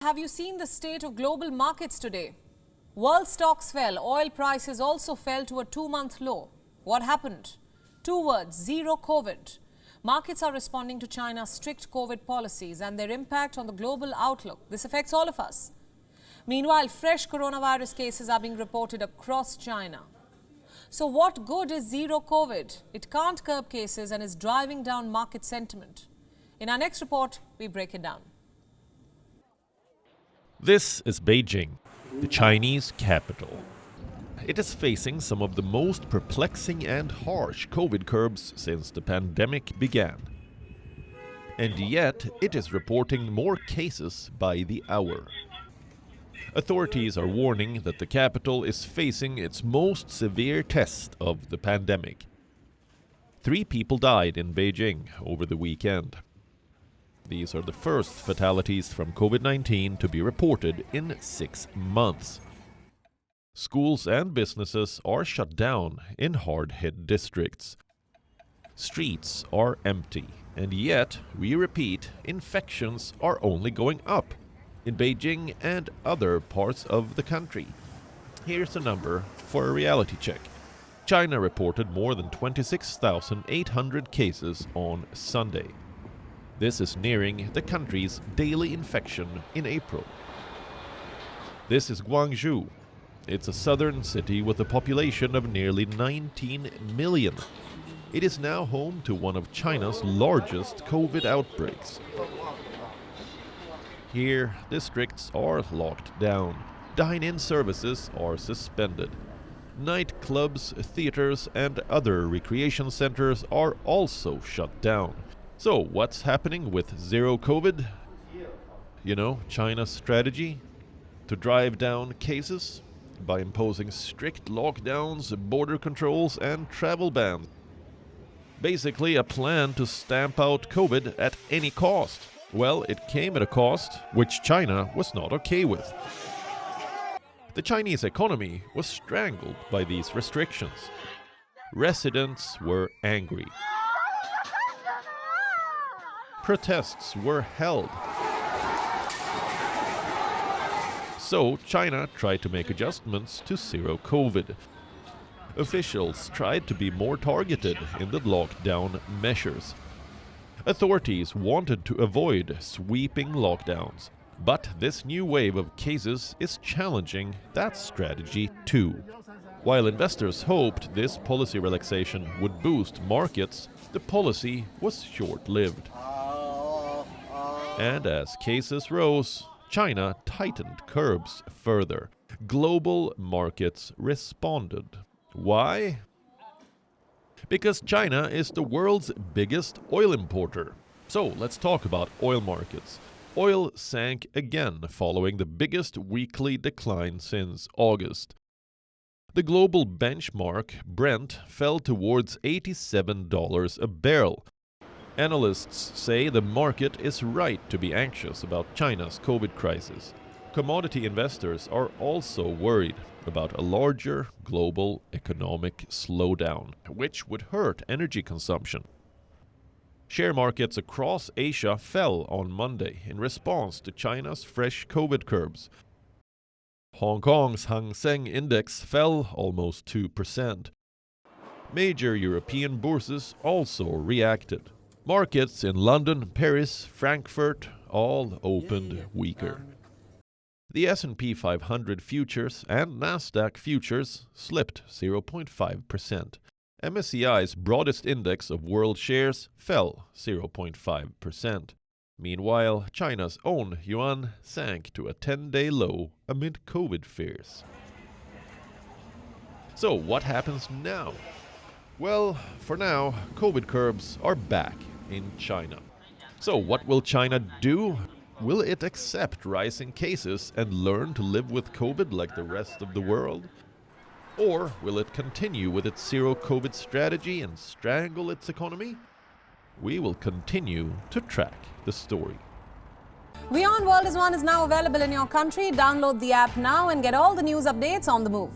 Have you seen the state of global markets today? World stocks fell. Oil prices also fell to a 2-month low. What happened? 2 words: zero COVID. Markets are responding to China's strict COVID policies and their impact on the global outlook. This affects all of us. Meanwhile, fresh coronavirus cases are being reported across China. So what good is zero COVID? It can't curb cases and is driving down market sentiment. In our next report, we break it down. This is Beijing, the Chinese capital. It is facing some of the most perplexing and harsh COVID curbs since the pandemic began. And yet, it is reporting more cases by the hour. Authorities are warning that the capital is facing its most severe test of the pandemic. 3 people died in Beijing over the weekend. These are the first fatalities from COVID-19 to be reported in 6 months. Schools and businesses are shut down in hard-hit districts. Streets are empty, and yet, we repeat, infections are only going up in Beijing and other parts of the country. Here's a number for a reality check. China reported more than 26,800 cases on Sunday. This is nearing the country's daily infection in April. This is Guangzhou. It's a southern city with a population of nearly 19 million. It is now home to one of China's largest COVID outbreaks. Here, districts are locked down. Dine-in services are suspended. Nightclubs, theaters, and other recreation centers are also shut down. So, what's happening with zero COVID? You know, China's strategy to drive down cases by imposing strict lockdowns, border controls, and travel bans. Basically, a plan to stamp out COVID at any cost. Well, it came at a cost which China was not okay with. The Chinese economy was strangled by these restrictions. Residents were angry. Protests were held. So China tried to make adjustments to zero COVID. Officials tried to be more targeted in the lockdown measures. Authorities wanted to avoid sweeping lockdowns, but this new wave of cases is challenging that strategy too. While investors hoped this policy relaxation would boost markets, the policy was short-lived. And as cases rose, China tightened curbs further. Global markets responded. Why? Because China is the world's biggest oil importer. So let's talk about oil markets. Oil sank again following the biggest weekly decline since August. The global benchmark, Brent, fell towards $87 a barrel. Analysts say the market is right to be anxious about China's COVID crisis. Commodity investors are also worried about a larger global economic slowdown, which would hurt energy consumption. Share markets across Asia fell on Monday in response to China's fresh COVID curbs. Hong Kong's Hang Seng Index fell almost 2%. Major European bourses also reacted. Markets in London, Paris, Frankfurt all opened weaker. The S&P 500 futures and Nasdaq futures slipped 0.5%. MSCI's broadest index of world shares fell 0.5%. Meanwhile, China's own yuan sank to a 10-day low amid COVID fears. So what happens now? Well, for now, COVID curbs are back in China. So what will China do? Will it accept rising cases and learn to live with COVID like the rest of the world? Or will it continue with its zero COVID strategy and strangle its economy? We will continue to track the story. WION World is now available in your country. Download the app now and get all the news updates on the move.